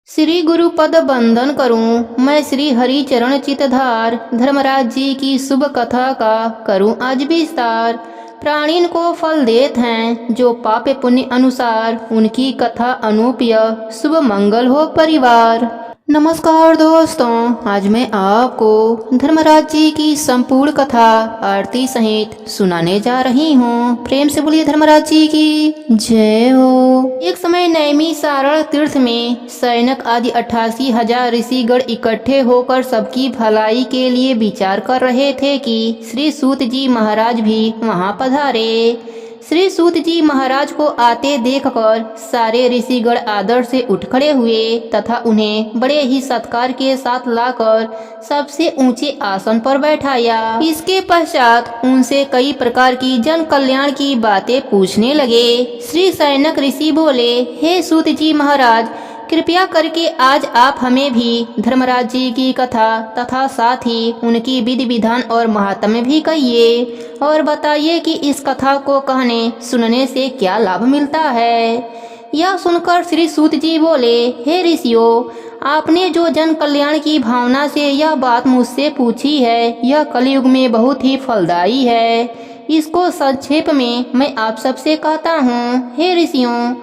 श्री गुरु पद बंदन करूं मैं श्री हरि चरण चितधार। धर्मराज जी की शुभ कथा का करूं आज विस्तार। प्राणीन को फल देत हैं जो पाप पुण्य अनुसार, उनकी कथा अनूप्य शुभ मंगल हो परिवार। नमस्कार दोस्तों, आज मैं आपको धर्मराज जी की संपूर्ण कथा आरती सहित सुनाने जा रही हूँ। प्रेम से बोलिए धर्मराज जी की जय हो। एक समय नैमी सारण तीर्थ में सैनक आदि 88,000 ऋषिगण इकट्ठे होकर सबकी भलाई के लिए विचार कर रहे थे कि श्री सूत जी महाराज भी वहाँ पधारे। श्री सूत जी महाराज को आते देखकर सारे ऋषिगण आदर से उठ खड़े हुए तथा उन्हें बड़े ही सत्कार के साथ लाकर सबसे ऊंचे आसन पर बैठाया। इसके पश्चात उनसे कई प्रकार की जन कल्याण की बातें पूछने लगे। श्री सैनक ऋषि बोले, हे सूत जी महाराज, कृपया करके आज आप हमें भी धर्मराज जी की कथा तथा साथ ही उनकी विधि विधान और महात्म्य भी कहिए और बताइए कि इस कथा को कहने सुनने से क्या लाभ मिलता है। यह सुनकर श्री सूत जी बोले, हे ऋषियों, आपने जो जन कल्याण की भावना से यह बात मुझसे पूछी है, यह कलयुग में बहुत ही फलदायी है। इसको संक्षेप में मैं आप सबसे कहता हूँ। हे ऋषियों,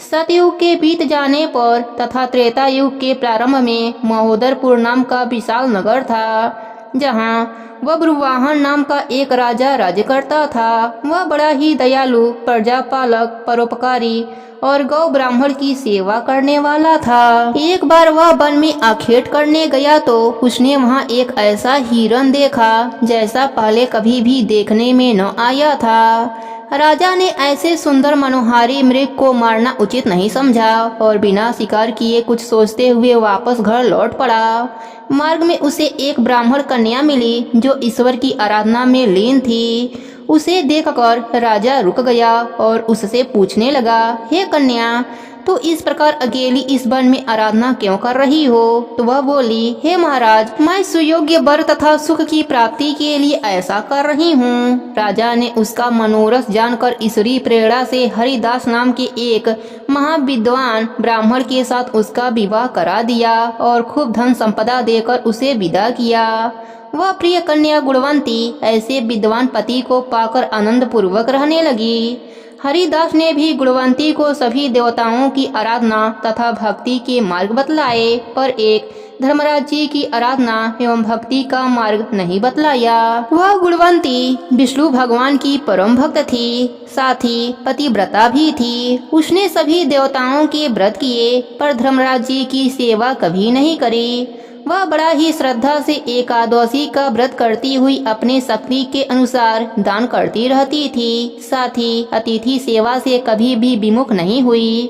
सतयुग के बीत जाने पर तथा त्रेता युग के प्रारंभ में महोदरपुर नाम का विशाल नगर था, जहाँ बब्रुवाहन नाम का एक राजा राज्य करता था। वह बड़ा ही दयालु, प्रजापालक, परोपकारी और गौ ब्राह्मण की सेवा करने वाला था। एक बार वह वन में आखेट करने गया तो उसने वहाँ एक ऐसा हिरण देखा जैसा पहले कभी भी देखने में न आया था। राजा ने ऐसे सुंदर मनोहारी मृग को मारना उचित नहीं समझा और बिना शिकार किए कुछ सोचते हुए वापस घर लौट पड़ा। मार्ग में उसे एक ब्राह्मण कन्या मिली जो ईश्वर की आराधना में लीन थी। उसे देखकर राजा रुक गया और उससे पूछने लगा, हे कन्या, तो इस प्रकार अकेली इस वन में आराधना क्यों कर रही हो? तो वह बोली, हे महाराज, मैं सुयोग्य वर तथा सुख की प्राप्ति के लिए ऐसा कर रही हूँ। राजा ने उसका मनोरथ जानकर ईश्वरी प्रेरणा से हरिदास नाम के एक महाविद्वान ब्राह्मण के साथ उसका विवाह करा दिया और खूब धन संपदा देकर उसे विदा किया। वह प्रिय कन्या गुणवंती ऐसे विद्वान पति को पाकर आनंद पूर्वक रहने लगी। हरिदास ने भी गुणवंती को सभी देवताओं की आराधना तथा भक्ति के मार्ग बतलाए, पर एक धर्मराज जी की आराधना एवं भक्ति का मार्ग नहीं बतलाया। वह गुणवंती विष्णु भगवान की परम भक्त थी, साथ ही पतिव्रता भी थी। उसने सभी देवताओं के व्रत किए पर धर्मराज जी की सेवा कभी नहीं करी। वह बड़ा ही श्रद्धा से एकादशी का व्रत करती हुई अपने शक्ति के अनुसार दान करती रहती थी, साथ ही अतिथि सेवा से कभी भी विमुख नहीं हुई।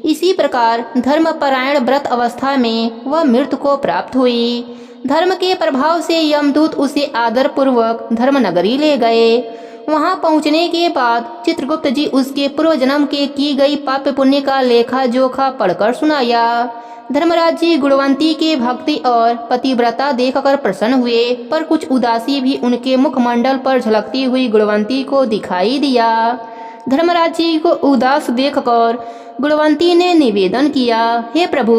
इसी प्रकार धर्मपरायण व्रत अवस्था में वह मृत्यु को प्राप्त हुई। धर्म के प्रभाव से यमदूत उसे आदर पूर्वक धर्मनगरी ले गए। वहां पहुंचने के बाद चित्रगुप्त जी उसके पूर्व जन्म के की गई पाप पुण्य का लेखा जोखा पढ़कर सुनाया। धर्मराज जी गुणवंती के भक्ति और पतिव्रता देखकर प्रसन्न हुए, पर कुछ उदासी भी उनके मुखमंडल पर झलकती हुई गुणवंती को दिखाई दिया। धर्मराज जी को उदास देखकर गुणवंती ने निवेदन किया, हे प्रभु,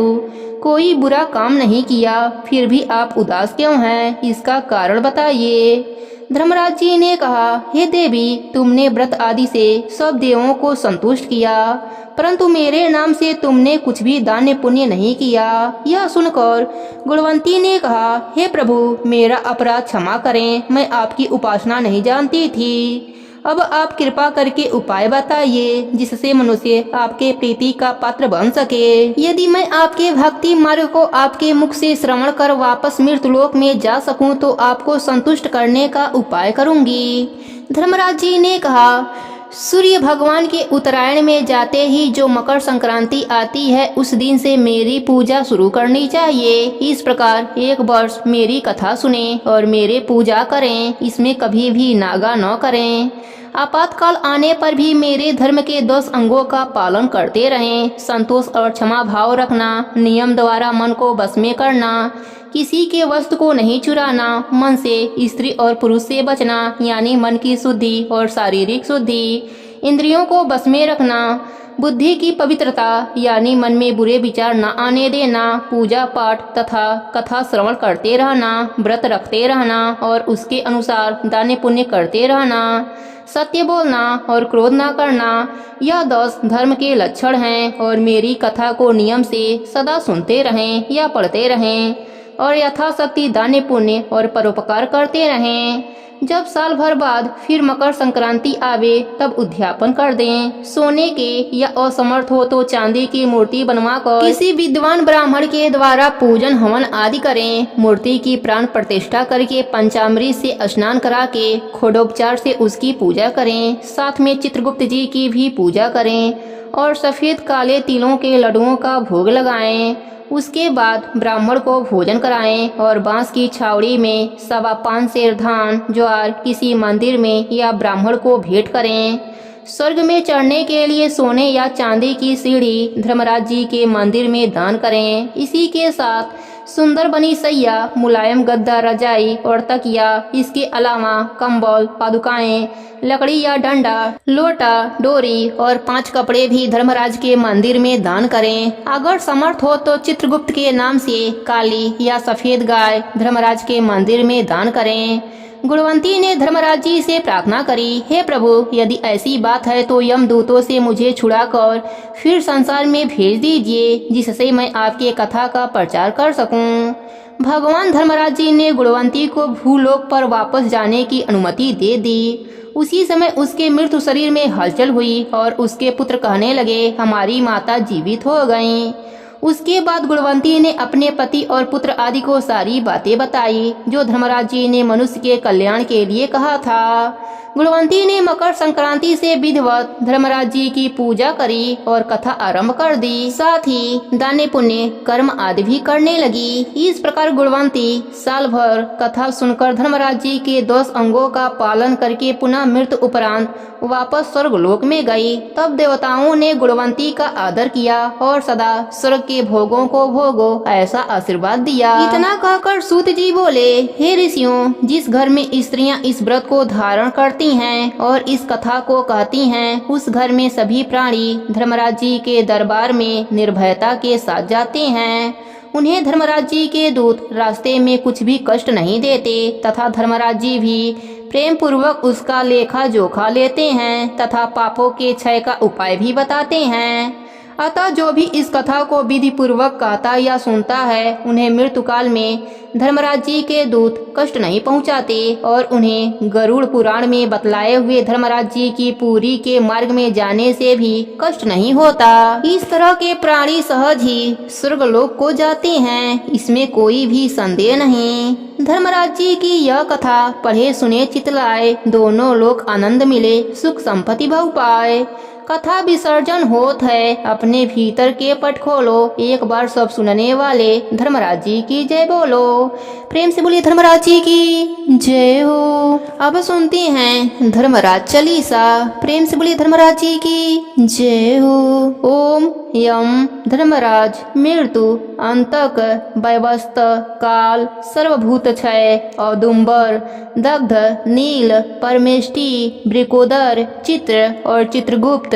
कोई बुरा काम नहीं किया, फिर भी आप उदास क्यों हैं? इसका कारण बताइए। धर्मराज जी ने कहा, हे देवी, तुमने व्रत आदि से सब देवों को संतुष्ट किया, परंतु मेरे नाम से तुमने कुछ भी दान पुण्य नहीं किया। यह सुनकर गुणवंती ने कहा, हे प्रभु, मेरा अपराध क्षमा करें, मैं आपकी उपासना नहीं जानती थी। अब आप कृपा करके उपाय बताइए जिससे मनुष्य आपके प्रीति का पात्र बन सके। यदि मैं आपके भक्ति मार्ग को आपके मुख से श्रवण कर वापस मृत्युलोक में जा सकूं तो आपको संतुष्ट करने का उपाय करूंगी। धर्मराज जी ने कहा, सूर्य भगवान के उत्तरायण में जाते ही जो मकर संक्रांति आती है, उस दिन से मेरी पूजा शुरू करनी चाहिए। इस प्रकार एक वर्ष मेरी कथा सुने और मेरे पूजा करें, इसमें कभी भी नागा न करें। आपातकाल आने पर भी मेरे धर्म के 10 अंगों का पालन करते रहें। संतोष और क्षमा भाव रखना, नियम द्वारा मन को बस में करना, किसी के वस्तु को नहीं चुराना, मन से स्त्री और पुरुष से बचना, यानी मन की शुद्धि और शारीरिक शुद्धि, इंद्रियों को बस में रखना, बुद्धि की पवित्रता यानी मन में बुरे विचार न आने देना, पूजा पाठ तथा कथा श्रवण करते रहना, व्रत रखते रहना और उसके अनुसार दान पुण्य करते रहना, सत्य बोलना और क्रोध न करना, यह 10 धर्म के लक्षण हैं। और मेरी कथा को नियम से सदा सुनते रहें या पढ़ते रहें और यथाशक्ति दान पुण्य और परोपकार करते रहें। जब साल भर बाद फिर मकर संक्रांति आवे तब उद्यापन कर दें। सोने के या असमर्थ हो तो चांदी की मूर्ति बनवाकर किसी विद्वान ब्राह्मण के द्वारा पूजन हवन आदि करें। मूर्ति की प्राण प्रतिष्ठा करके पंचामृत से स्नान करा के खोडोपचार से उसकी पूजा करें। साथ में चित्रगुप्त जी की भी पूजा करें और सफेद काले तिलों के लड्डुओं का भोग लगाएं। उसके बाद ब्राह्मण को भोजन कराएं और बांस की छावड़ी में 5.25 सेर धान ज्वार किसी मंदिर में या ब्राह्मण को भेंट करें। स्वर्ग में चढ़ने के लिए सोने या चांदी की सीढ़ी धर्मराज जी के मंदिर में दान करें। इसी के साथ सुंदर बनी सैया, मुलायम गद्दा, रजाई और तकिया, इसके अलावा कंबल, पादुकाएं, लकड़ी या डंडा, लोटा, डोरी और 5 कपड़े भी धर्मराज के मंदिर में दान करें। अगर समर्थ हो तो चित्रगुप्त के नाम से काली या सफेद गाय धर्मराज के मंदिर में दान करें। गुणवंती ने धर्मराज जी से प्रार्थना करी, हे प्रभु, यदि ऐसी बात है तो यमदूतों से मुझे छुड़ाकर फिर संसार में भेज दीजिए, जिससे मैं आपके कथा का प्रचार कर सकूं। भगवान धर्मराज जी ने गुणवंती को भूलोक पर वापस जाने की अनुमति दे दी। उसी समय उसके मृत्यु शरीर में हलचल हुई और उसके पुत्र कहने लगे, हमारी माता जीवित हो गईं। उसके बाद गुणवंती ने अपने पति और पुत्र आदि को सारी बातें बताई जो धर्मराज जी ने मनुष्य के कल्याण के लिए कहा था। गुणवंती ने मकर संक्रांति से विधिवत धर्मराज जी की पूजा करी और कथा आरंभ कर दी। साथ ही दान पुण्य कर्म आदि भी करने लगी। इस प्रकार गुणवंती साल भर कथा सुनकर धर्मराज जी के 10 अंगों का पालन करके पुनः मृत्यु उपरांत वापस स्वर्गलोक में गई। तब देवताओं ने गुणवंती का आदर किया और सदा स्वर्ग के भोगों को भोगो ऐसा आशीर्वाद दिया। इतना कहकर सूत जी बोले, हे ऋषियों, जिस घर में स्त्रियां इस व्रत को धारण करती हैं और इस कथा को कहती हैं, उस घर में सभी प्राणी धर्मराज जी के दरबार में निर्भयता के साथ जाते हैं। उन्हें धर्मराज जी के दूत रास्ते में कुछ भी कष्ट नहीं देते तथा धर्मराज जी भी प्रेम पूर्वक उसका लेखा जोखा लेते हैं तथा पापों के क्षय का उपाय भी बताते हैं। अतः जो भी इस कथा को विधि पूर्वक कहता या सुनता है, उन्हें मृत्यु काल में धर्मराज जी के दूत कष्ट नहीं पहुंचाते और उन्हें गरुड़ पुराण में बतलाए हुए धर्मराज जी की पुरी के मार्ग में जाने से भी कष्ट नहीं होता। इस तरह के प्राणी सहज ही स्वर्गलोक को जाते हैं, इसमें कोई भी संदेह नहीं। धर्मराज जी की यह कथा पढ़े सुने चितलाए, दोनों लोग आनंद मिले, सुख संपत्ति भव पाए। कथा विसर्जन होत है, अपने भीतर के पट खोलो, एक बार सब सुनने वाले धर्मराज जी की जय बोलो। प्रेम से बोलिए धर्मराज जी की जय हो। अब सुनते हैं धर्मराज चालीसा। प्रेम से बोलिए धर्मराज जी की जय हो। ओम यम धर्मराज मृत्यु अंतक वैवस्त काल सर्वभूत क्षय औदुम्बर दग्ध नील परमेष्टि वृकोदर चित्र और चित्रगुप्त,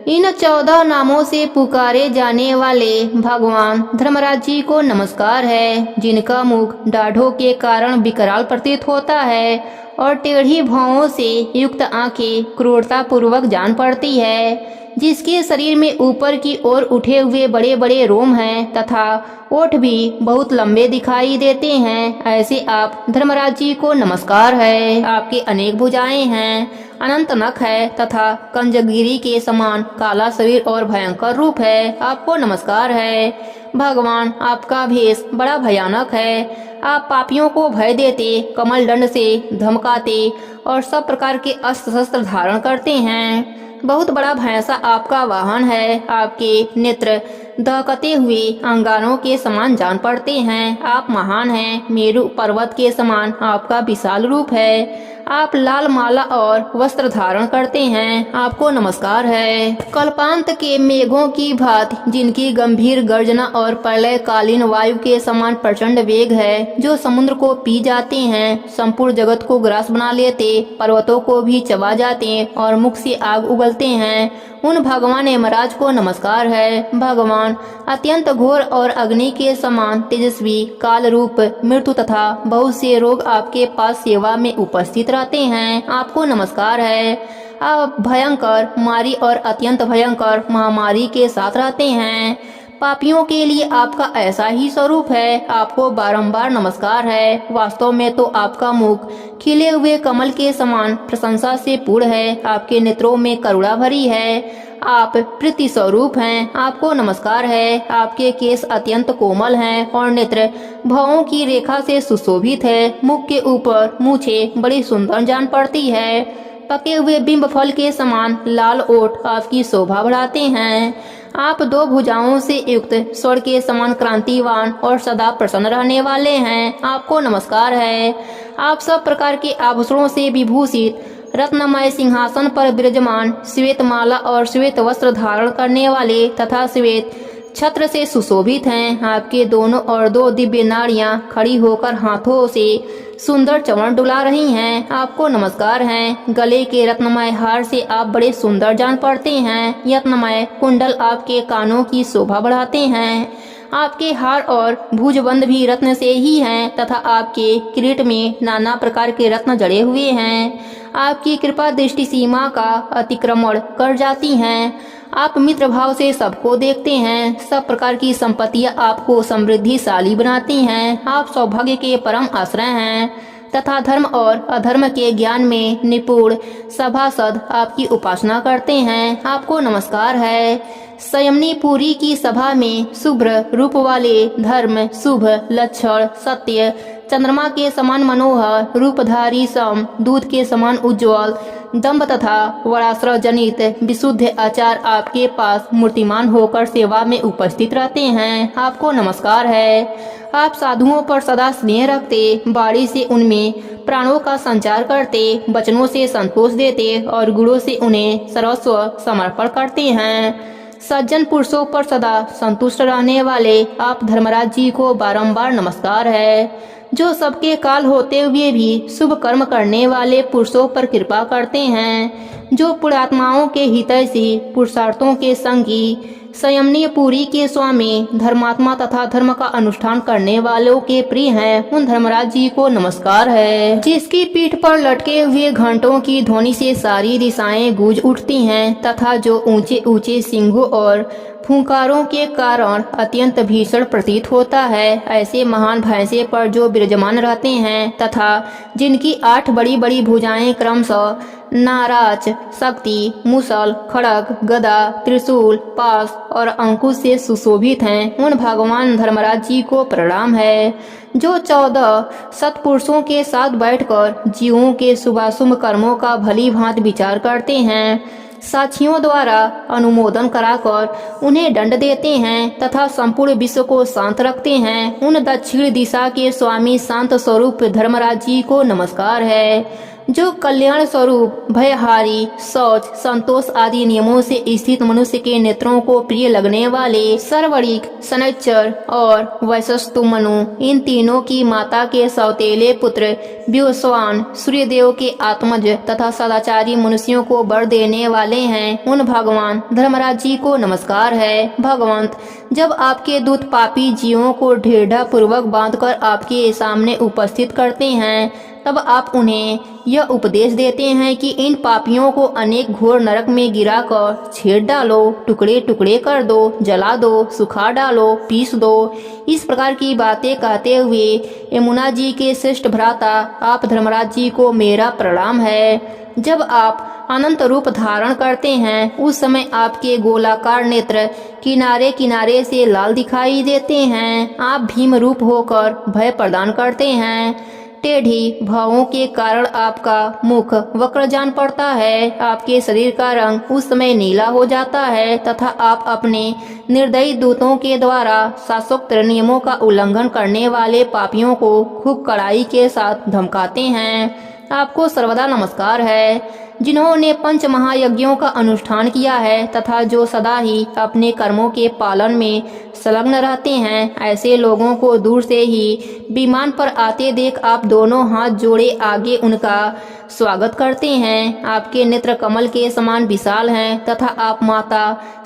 इन 14 नामों से पुकारे जाने वाले भगवान धर्मराज जी को नमस्कार है, जिनका मुख दाढ़ों के कारण विकराल प्रतीत होता है और टेढ़ी भौहों से युक्त आंखें क्रूरता पूर्वक जान पड़ती है, जिसके शरीर में ऊपर की ओर उठे हुए बड़े बड़े रोम हैं तथा ओठ भी बहुत लंबे दिखाई देते हैं। ऐसे आप धर्मराज जी को नमस्कार है। आपके अनेक भुजाएं हैं, अनंत नख है तथा कंजगिरी के समान काला शरीर और भयंकर रूप है। आपको नमस्कार है। भगवान, आपका भेष बड़ा भयानक है। आप पापियों को भय देते, कमल दंड से धमकाते और सब प्रकार के अस्त्र शस्त्र धारण करते हैं। बहुत बड़ा भैंसा आपका वाहन है। आपके नेत्र दहकते हुए अंगारों के समान जान पड़ते हैं। आप महान हैं। मेरु पर्वत के समान आपका विशाल रूप है। आप लाल माला और वस्त्र धारण करते हैं, आपको नमस्कार है। कल्पांत के मेघों की भांति जिनकी गंभीर गर्जना और प्रलयकालीन वायु के समान प्रचंड वेग है, जो समुद्र को पी जाते हैं, संपूर्ण जगत को ग्रास बना लेते, पर्वतों को भी चबा जाते और मुख से आग उगलते हैं, उन भगवान यमराज को नमस्कार है। भगवान अत्यंत घोर और अग्नि के समान तेजस्वी, काल रूप, मृत्यु तथा बहुत से रोग आपके पास सेवा में उपस्थित रहते हैं, आपको नमस्कार है। आप भयंकर मारी और अत्यंत भयंकर महामारी के साथ रहते हैं। पापियों के लिए आपका ऐसा ही स्वरूप है, आपको बारंबार नमस्कार है। वास्तव में तो आपका मुख खिले हुए कमल के समान प्रशंसा से पूर्ण है, आपके नेत्रों में करुणा भरी है, आप प्रीति स्वरूप हैं, आपको नमस्कार है। आपके केस अत्यंत कोमल हैं और नेत्र भवों की रेखा से सुशोभित है। मुख के ऊपर मूछें बड़ी सुंदर जान पड़ती है। पके हुए बिंब फल के समान लाल ओठ आपकी शोभा बढ़ाते हैं। आप दो भुजाओं से युक्त स्वर के समान क्रांतिवान और सदा प्रसन्न रहने वाले हैं, आपको नमस्कार है। आप सब प्रकार के आभूषणों से विभूषित रत्नमय सिंहासन पर विराजमान, श्वेत माला और श्वेत वस्त्र धारण करने वाले तथा श्वेत छत्र से सुशोभित हैं। आपके दोनों और दो दिव्य नाड़ियां खड़ी होकर हाथों से सुंदर चमन डुला रही हैं, आपको नमस्कार हैं। गले के रत्नमय हार से आप बड़े सुंदर जान पड़ते हैं। रत्नमय कुंडल आपके कानों की शोभा बढ़ाते हैं। आपके हार और भुजबंद भी रत्न से ही हैं तथा आपके किरीट में नाना प्रकार के रत्न जड़े हुए हैं। आपकी कृपा दृष्टि सीमा का अतिक्रमण कर जाती हैं। आप मित्र भाव से सबको देखते हैं। सब प्रकार की संपत्तियां आपको समृद्धिशाली बनाती हैं। आप सौभाग्य के परम आश्रय हैं तथा धर्म और अधर्म के ज्ञान में निपुण सभासद आपकी उपासना करते हैं, आपको नमस्कार है। संयमनी पुरी की सभा में शुभ्र रूप वाले धर्म, शुभ लक्षण, सत्य, चंद्रमा के समान मनोहर रूपधारी सम, दूध के समान उज्ज्वल, दम्भ तथा वराश्रय जनित विशुद्ध आचार आपके पास मूर्तिमान होकर सेवा में उपस्थित रहते हैं, आपको नमस्कार है। आप साधुओं पर सदा स्नेह रखते, वाणी से उनमें प्राणों का संचार करते, वचनों से संतोष देते और गुणों से उन्हें सर्वस्व समर्पण करते हैं। सज्जन पुरुषों पर सदा संतुष्ट रहने वाले आप धर्मराज जी को बारंबार नमस्कार है, जो सबके काल होते हुए भी शुभ कर्म करने वाले पुरुषों पर कृपा करते हैं, जो पुण्यात्माओं के हितैषी, पुरुषार्थों के संगी, संयमनीय पुरी के स्वामी, धर्मात्मा तथा धर्म का अनुष्ठान करने वालों के प्रिय हैं, उन धर्मराज जी को नमस्कार है। जिसकी पीठ पर लटके हुए घंटों की ध्वनि से सारी दिशाएं गूंज उठती हैं तथा जो ऊंचे ऊंचे सिंहों और फूंकारों के कारण अत्यंत भीषण प्रतीत होता है, ऐसे महान भैंसे पर जो विराजमान रहते हैं तथा जिनकी 8 बड़ी बड़ी भुजाएं क्रमशः नाराज, शक्ति, मुसल, खड़ग, गदा, त्रिशूल, पास और अंकुश से सुशोभित हैं, उन भगवान धर्मराज जी को प्रणाम है। जो 14 सत्पुरुषों के साथ बैठकर जीवों के शुभाशुभ कर्मों का भली भांति विचार करते हैं, साक्षियों द्वारा अनुमोदन कराकर उन्हें दंड देते हैं तथा संपूर्ण विश्व को शांत रखते हैं, उन दक्षिण दिशा के स्वामी शांत स्वरूप धर्मराज जी को नमस्कार है। जो कल्याण स्वरूप, भयहारी, शौच, संतोष आदि नियमों से स्थित मनुष्य के नेत्रों को प्रिय लगने वाले सर्वणिक, शनैश्चर और वैशस्तु मनु, इन तीनों की माता के सौतेले पुत्र व्योमस्वान, सूर्यदेव के आत्मज तथा सदाचारी मनुष्यों को वर देने वाले हैं, उन भगवान धर्मराज जी को नमस्कार है। भगवंत, जब आपके दूत पापी जीवों को ढेढ़ा पूर्वक बांधकर आपके सामने उपस्थित करते हैं, तब आप उन्हें यह उपदेश देते हैं कि इन पापियों को अनेक घोर नरक में गिराकर छेड़ डालो, टुकड़े टुकड़े कर दो, जला दो, सुखा डालो, पीस दो। इस प्रकार की बातें कहते हुए यमुना जी के श्रेष्ठ भ्राता आप धर्मराज जी को मेरा प्रणाम है। जब आप अनंत रूप धारण करते हैं, उस समय आपके गोलाकार नेत्र किनारे किनारे से लाल दिखाई देते हैं। आप भीम रूप होकर भय प्रदान करते हैं। टेढ़ी भावों के कारण आपका मुख वक्र जान पड़ता है। आपके शरीर का रंग उस समय नीला हो जाता है तथा आप अपने निर्दयी दूतों के द्वारा शासोक्त नियमों का उल्लंघन करने वाले पापियों को खूब कड़ाई के साथ धमकाते हैं। आपको सर्वदा नमस्कार है। जिन्होंने पंच महायज्ञों का अनुष्ठान किया है तथा जो सदा ही अपने कर्मों के पालन में संलग्न रहते हैं, ऐसे लोगों को दूर से ही विमान पर आते देख आप दोनों हाथ जोड़े आगे उनका स्वागत करते हैं। आपके नेत्र कमल के समान विशाल हैं तथा आप माता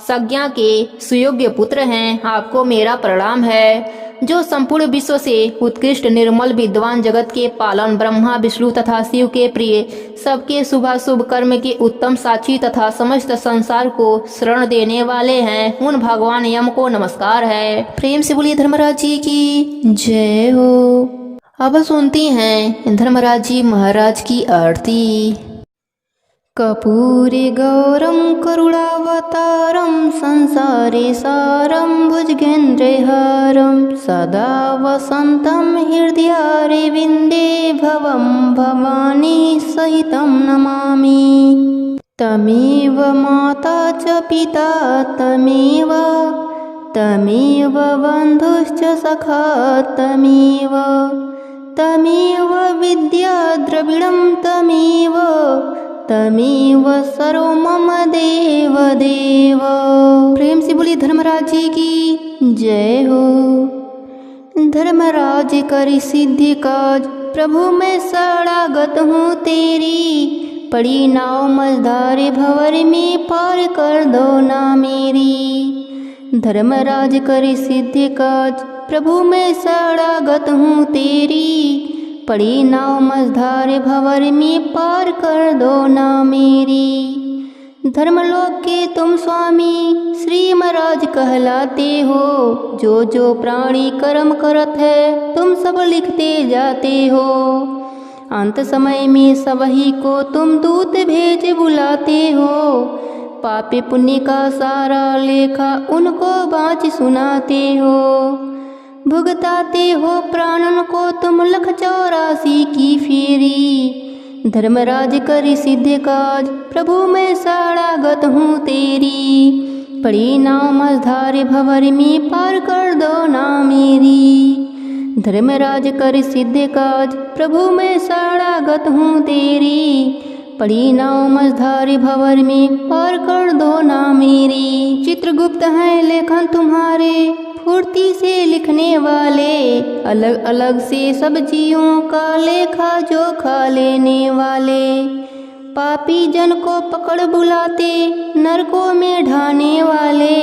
सज्ञा के सुयोग्य पुत्र हैं। आपको मेरा प्रणाम है। जो संपूर्ण विश्व से उत्कृष्ट निर्मल विद्वान, जगत के पालन, ब्रह्मा विष्णु तथा शिव के प्रिय, सबके शुभाशुभ कर्म के उत्तम साक्षी तथा समस्त संसार को शरण देने वाले हैं, उन भगवान यम को नमस्कार है। प्रेम से बोलिए धर्मराज जी की जय हो। अब सुनते हैं धर्मराज जी महाराज की आरती। कर्पूरे गौरम करुणावतारम संसारे सारम भुजगेन्द्रहारम सदा वसंतम हृदयारविन्दे भवं भवानी सहितं नमामि। तमेव माता च पिता तमेव बन्धुश्च सखा तमेव विद्या द्रविणं तमेव सर्व मम देव। प्रेम से बोलिए धर्मराज जी की जय हो। धर्मराज करि सिद्धि काज, प्रभु मैं शरणागत हूँ तेरी। पड़ी नाव मझधारे भंवर में, पार कर दो ना मेरी। धर्मराज करि सिद्धि काज, प्रभु मैं शरणागत हूँ तेरी। पड़ी नाव मझधारे भंवर में, पार कर दो ना मेरी। धर्मलोक के तुम स्वामी श्री महाराज कहलाते हो। जो जो प्राणी कर्म करत है, तुम सब लिखते जाते हो। अंत समय में सबही को तुम दूत भेज बुलाते हो। पापे पुण्य का सारा लेखा उनको बाँच सुनाते हो। भुगताते हो प्राणन को तुम 184 की फेरी। धर्मराज करि सिद्ध काज, प्रभु मैं शरणागत हूँ तेरी। पड़ी नाव मझधारे भंवर में, पार कर दो ना मेरी। धर्मराज करि सिद्ध काज, प्रभु मैं शरणागत हूँ तेरी। पड़ी नाव मझधारे भंवर में, पार कर दो ना मेरी। चित्रगुप्त है लेखन तुम्हारे, फुर्ती से लिखने वाले। अलग अलग से सब जीवों का लेखा जोखा लेने वाले। पापी जन को पकड़ बुलाते, नरकों में ढाने वाले।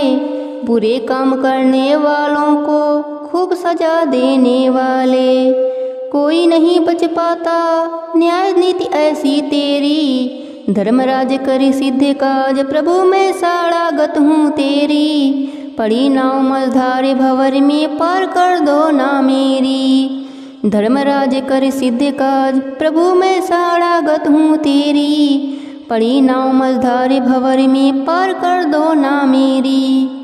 बुरे काम करने वालों को खूब सजा देने वाले। कोई नहीं बच पाता, न्याय नीति ऐसी तेरी। धर्मराज करि सिद्ध काज, प्रभु मैं शरणागत हूँ तेरी। पड़ी नाव मझधारे भंवर में, पार कर दो ना मेरी। धर्मराज करि सिद्ध काज, प्रभु मैं शरणागत हूँ तेरी। पड़ी नाव मझधारे भंवर में, पार कर दो ना मेरी।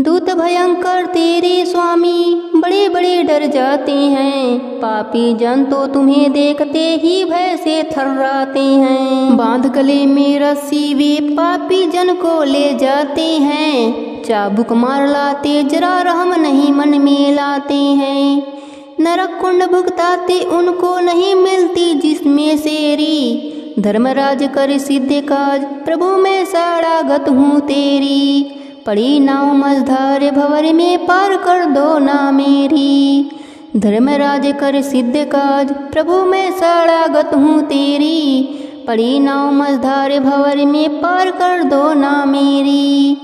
दूत भयंकर तेरे स्वामी बड़े बड़े डर जाते हैं। पापी जन तो तुम्हें देखते ही भय से थर्राते हैं। बांध गले में रस्सी वे पापी जन को ले जाते हैं। चाबुक मार लाते, जरा रहम नहीं मन में लाते हैं। नरक कुंड भुगताते, उनको नहीं मिलती जिसमें सेरी। धर्मराज करि सिद्ध काज, प्रभु मैं शरणागत हूँ तेरी। पड़ी नाव मझधारे भंवर में, पार कर दो ना मेरी। धर्मराज करि सिद्ध काज, प्रभु मैं शरणागत हूँ तेरी। पड़ी नाव मझधारे भंवर में, पार कर दो ना मेरी।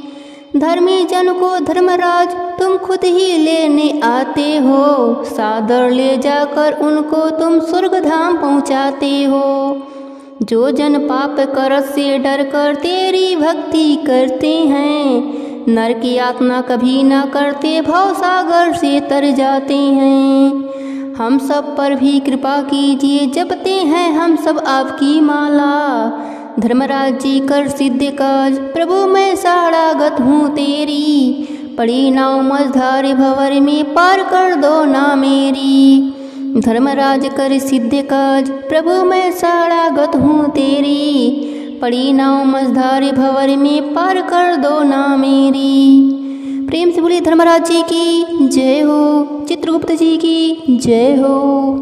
धर्मी जन को धर्मराज तुम खुद ही लेने आते हो। सादर ले जाकर उनको तुम स्वर्ग धाम पहुँचाते हो। जो जन पाप करत से डर कर तेरी भक्ति करते हैं, नर की यातना कभी ना करते, भव सागर से तर जाते हैं। हम सब पर भी कृपा कीजिए, जपते हैं हम सब आपकी माला। धर्मराज जी कर सिद्ध काज, प्रभु मैं शरणागत हूँ तेरी। पड़ी नाव मझधारे भंवर में, पार कर दो ना मेरी। धर्मराज कर सिद्ध काज, प्रभु मैं शरणागत हूँ तेरी। पड़ी नाव मझधारे भंवर में, पार कर दो ना मेरी। प्रेम से बोलिए धर्मराज जी की जय हो, चित्रगुप्त जी की जय हो।